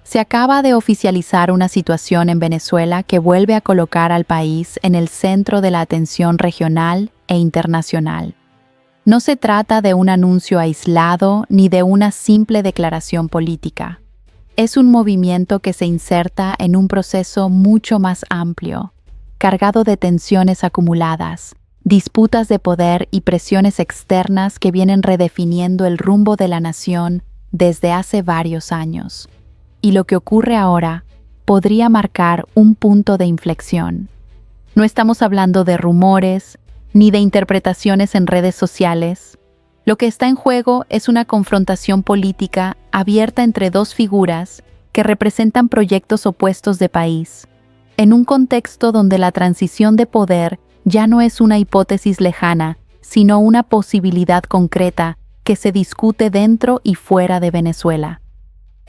Se acaba de oficializar una situación en Venezuela que vuelve a colocar al país en el centro de la atención regional e internacional. No se trata de un anuncio aislado ni de una simple declaración política. Es un movimiento que se inserta en un proceso mucho más amplio, cargado de tensiones acumuladas, disputas de poder y presiones externas que vienen redefiniendo el rumbo de la nación desde hace varios años. Y lo que ocurre ahora podría marcar un punto de inflexión. No estamos hablando de rumores ni de interpretaciones en redes sociales. Lo que está en juego es una confrontación política abierta entre dos figuras que representan proyectos opuestos de país, en un contexto donde la transición de poder ya no es una hipótesis lejana, sino una posibilidad concreta que se discute dentro y fuera de Venezuela.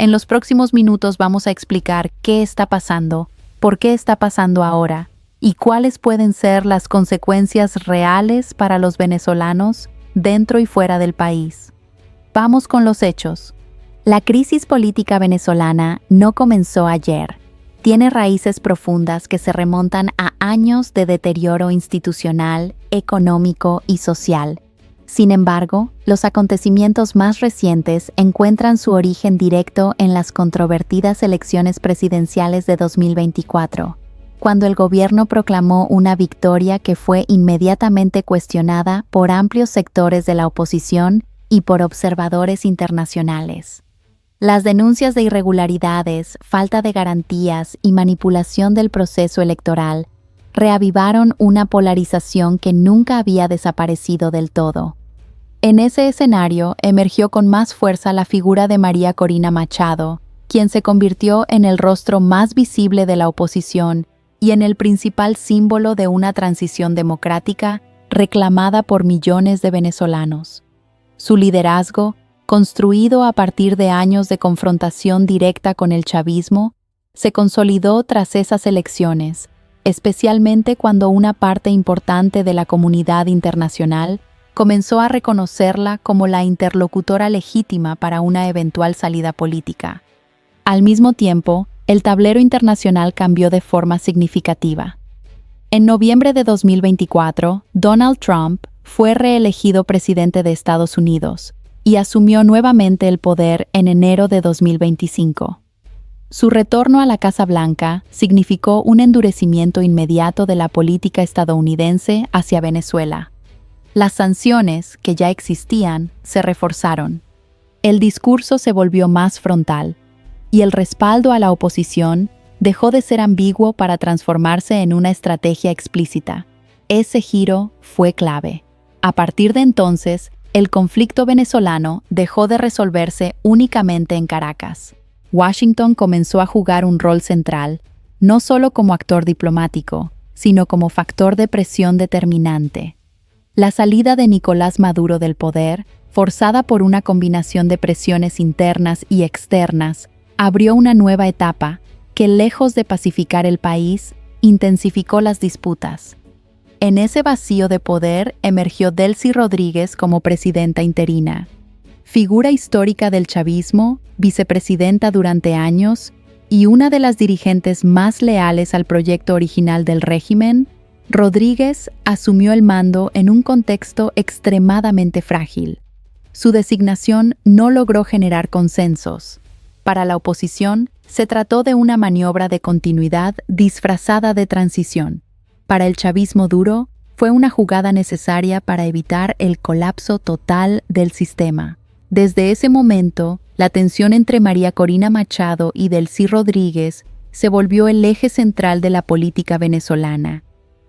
En los próximos minutos vamos a explicar qué está pasando, por qué está pasando ahora y cuáles pueden ser las consecuencias reales para los venezolanos dentro y fuera del país. Vamos con los hechos. La crisis política venezolana no comenzó ayer. Tiene raíces profundas que se remontan a años de deterioro institucional, económico y social. Sin embargo, los acontecimientos más recientes encuentran su origen directo en las controvertidas elecciones presidenciales de 2024, cuando el gobierno proclamó una victoria que fue inmediatamente cuestionada por amplios sectores de la oposición y por observadores internacionales. Las denuncias de irregularidades, falta de garantías y manipulación del proceso electoral reavivaron una polarización que nunca había desaparecido del todo. En ese escenario emergió con más fuerza la figura de María Corina Machado, quien se convirtió en el rostro más visible de la oposición y en el principal símbolo de una transición democrática reclamada por millones de venezolanos. Su liderazgo, construido a partir de años de confrontación directa con el chavismo, se consolidó tras esas elecciones, especialmente cuando una parte importante de la comunidad internacional comenzó a reconocerla como la interlocutora legítima para una eventual salida política. Al mismo tiempo, el tablero internacional cambió de forma significativa. En noviembre de 2024, Donald Trump fue reelegido presidente de Estados Unidos y asumió nuevamente el poder en enero de 2025. Su retorno a la Casa Blanca significó un endurecimiento inmediato de la política estadounidense hacia Venezuela. Las sanciones, que ya existían, se reforzaron. El discurso se volvió más frontal, y el respaldo a la oposición dejó de ser ambiguo para transformarse en una estrategia explícita. Ese giro fue clave. A partir de entonces, el conflicto venezolano dejó de resolverse únicamente en Caracas. Washington comenzó a jugar un rol central, no solo como actor diplomático, sino como factor de presión determinante. La salida de Nicolás Maduro del poder, forzada por una combinación de presiones internas y externas, abrió una nueva etapa que, lejos de pacificar el país, intensificó las disputas. En ese vacío de poder emergió Delcy Rodríguez como presidenta interina. Figura histórica del chavismo, vicepresidenta durante años y una de las dirigentes más leales al proyecto original del régimen, Rodríguez asumió el mando en un contexto extremadamente frágil. Su designación no logró generar consensos. Para la oposición, se trató de una maniobra de continuidad disfrazada de transición. Para el chavismo duro, fue una jugada necesaria para evitar el colapso total del sistema. Desde ese momento, la tensión entre María Corina Machado y Delcy Rodríguez se volvió el eje central de la política venezolana.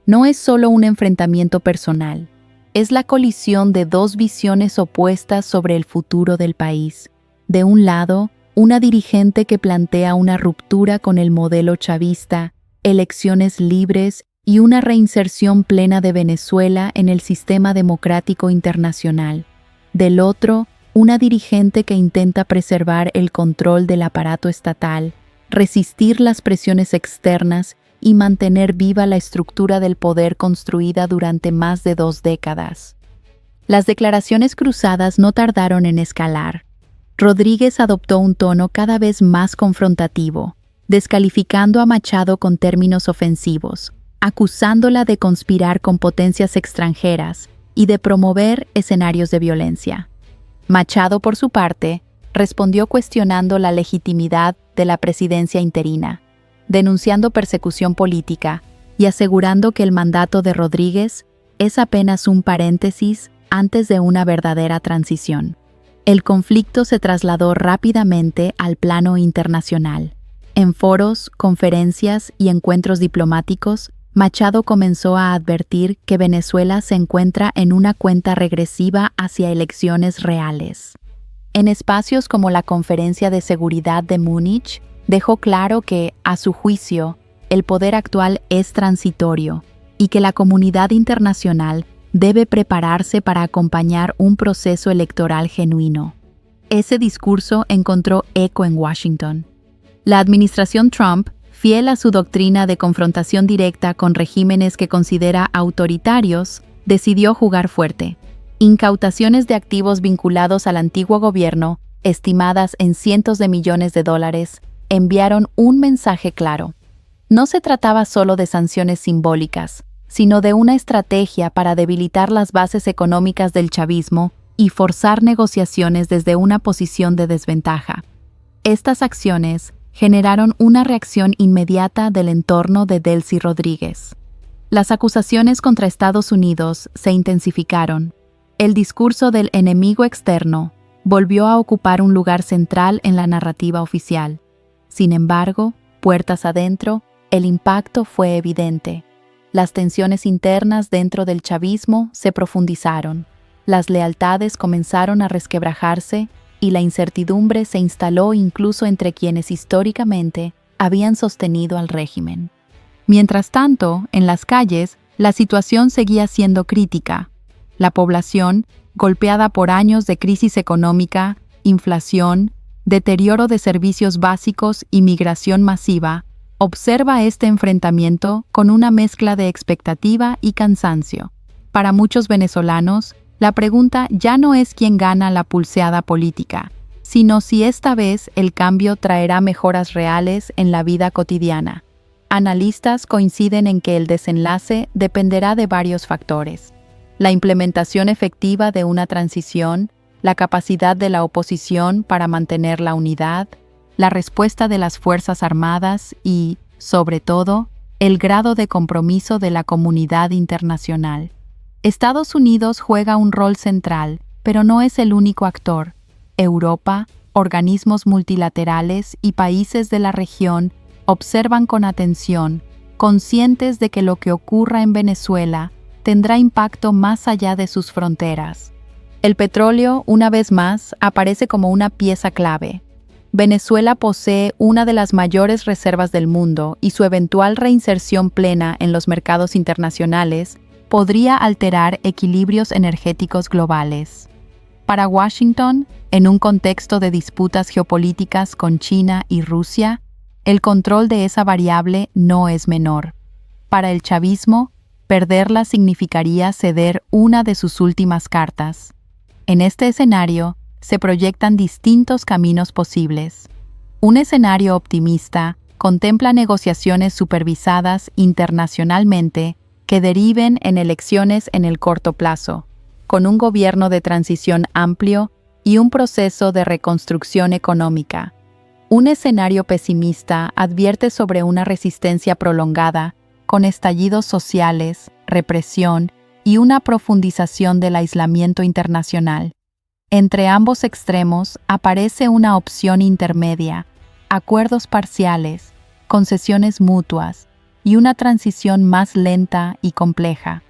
No es solo un enfrentamiento personal, es la colisión de dos visiones opuestas sobre el futuro del país. De un lado, una dirigente que plantea una ruptura con el modelo chavista, elecciones libres y una reinserción plena de Venezuela en el sistema democrático internacional. Del otro, una dirigente que intenta preservar el control del aparato estatal, resistir las presiones externas y mantener viva la estructura del poder construida durante más de 2 décadas. Las declaraciones cruzadas no tardaron en escalar. Rodríguez adoptó un tono cada vez más confrontativo, descalificando a Machado con términos ofensivos, acusándola de conspirar con potencias extranjeras y de promover escenarios de violencia. Machado, por su parte, respondió cuestionando la legitimidad de la presidencia interina, denunciando persecución política y asegurando que el mandato de Rodríguez es apenas un paréntesis antes de una verdadera transición. El conflicto se trasladó rápidamente al plano internacional. En foros, conferencias y encuentros diplomáticos, Machado comenzó a advertir que Venezuela se encuentra en una cuenta regresiva hacia elecciones reales. En espacios como la Conferencia de Seguridad de Múnich, dejó claro que, a su juicio, el poder actual es transitorio y que la comunidad internacional debe prepararse para acompañar un proceso electoral genuino. Ese discurso encontró eco en Washington. La administración Trump, fiel a su doctrina de confrontación directa con regímenes que considera autoritarios, decidió jugar fuerte. Incautaciones de activos vinculados al antiguo gobierno, estimadas en cientos de millones de dólares, enviaron un mensaje claro. No se trataba solo de sanciones simbólicas, sino de una estrategia para debilitar las bases económicas del chavismo y forzar negociaciones desde una posición de desventaja. Estas acciones generaron una reacción inmediata del entorno de Delcy Rodríguez. Las acusaciones contra Estados Unidos se intensificaron. El discurso del enemigo externo volvió a ocupar un lugar central en la narrativa oficial. Sin embargo, puertas adentro, el impacto fue evidente. Las tensiones internas dentro del chavismo se profundizaron, las lealtades comenzaron a resquebrajarse y la incertidumbre se instaló incluso entre quienes históricamente habían sostenido al régimen. Mientras tanto, en las calles, la situación seguía siendo crítica. La población, golpeada por años de crisis económica, inflación, deterioro de servicios básicos y migración masiva, observa este enfrentamiento con una mezcla de expectativa y cansancio. Para muchos venezolanos, la pregunta ya no es quién gana la pulseada política, sino si esta vez el cambio traerá mejoras reales en la vida cotidiana. Analistas coinciden en que el desenlace dependerá de varios factores: la implementación efectiva de una transición, la capacidad de la oposición para mantener la unidad, la respuesta de las Fuerzas Armadas y, sobre todo, el grado de compromiso de la comunidad internacional. Estados Unidos juega un rol central, pero no es el único actor. Europa, organismos multilaterales y países de la región observan con atención, conscientes de que lo que ocurra en Venezuela tendrá impacto más allá de sus fronteras. El petróleo, una vez más, aparece como una pieza clave. Venezuela posee una de las mayores reservas del mundo y su eventual reinserción plena en los mercados internacionales podría alterar equilibrios energéticos globales. Para Washington, en un contexto de disputas geopolíticas con China y Rusia, el control de esa variable no es menor. Para el chavismo, perderla significaría ceder una de sus últimas cartas. En este escenario, se proyectan distintos caminos posibles. Un escenario optimista contempla negociaciones supervisadas internacionalmente que deriven en elecciones en el corto plazo, con un gobierno de transición amplio y un proceso de reconstrucción económica. Un escenario pesimista advierte sobre una resistencia prolongada, con estallidos sociales, represión y una profundización del aislamiento internacional. Entre ambos extremos aparece una opción intermedia: acuerdos parciales, concesiones mutuas y una transición más lenta y compleja.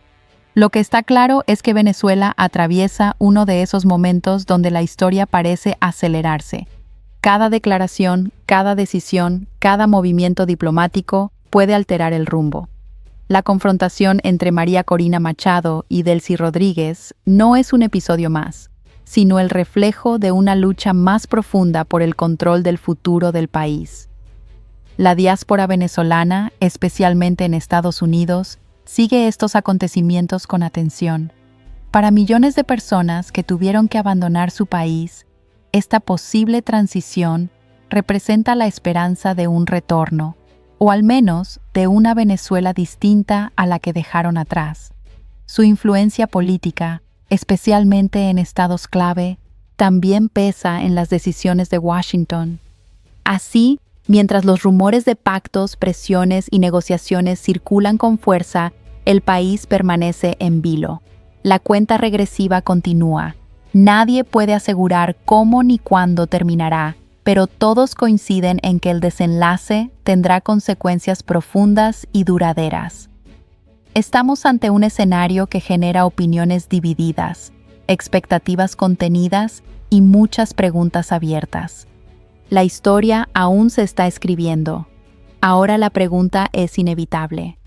Lo que está claro es que Venezuela atraviesa uno de esos momentos donde la historia parece acelerarse. Cada declaración, cada decisión, cada movimiento diplomático puede alterar el rumbo. La confrontación entre María Corina Machado y Delcy Rodríguez no es un episodio más, sino el reflejo de una lucha más profunda por el control del futuro del país. La diáspora venezolana, especialmente en Estados Unidos, sigue estos acontecimientos con atención. Para millones de personas que tuvieron que abandonar su país, esta posible transición representa la esperanza de un retorno, o al menos de una Venezuela distinta a la que dejaron atrás. Su influencia política, especialmente en estados clave, también pesa en las decisiones de Washington. Así, mientras los rumores de pactos, presiones y negociaciones circulan con fuerza, el país permanece en vilo. La cuenta regresiva continúa. Nadie puede asegurar cómo ni cuándo terminará, pero todos coinciden en que el desenlace tendrá consecuencias profundas y duraderas. Estamos ante un escenario que genera opiniones divididas, expectativas contenidas y muchas preguntas abiertas. La historia aún se está escribiendo. Ahora la pregunta es inevitable.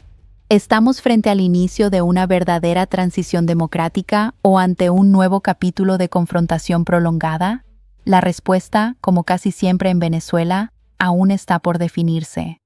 ¿Estamos frente al inicio de una verdadera transición democrática o ante un nuevo capítulo de confrontación prolongada? La respuesta, como casi siempre en Venezuela, aún está por definirse.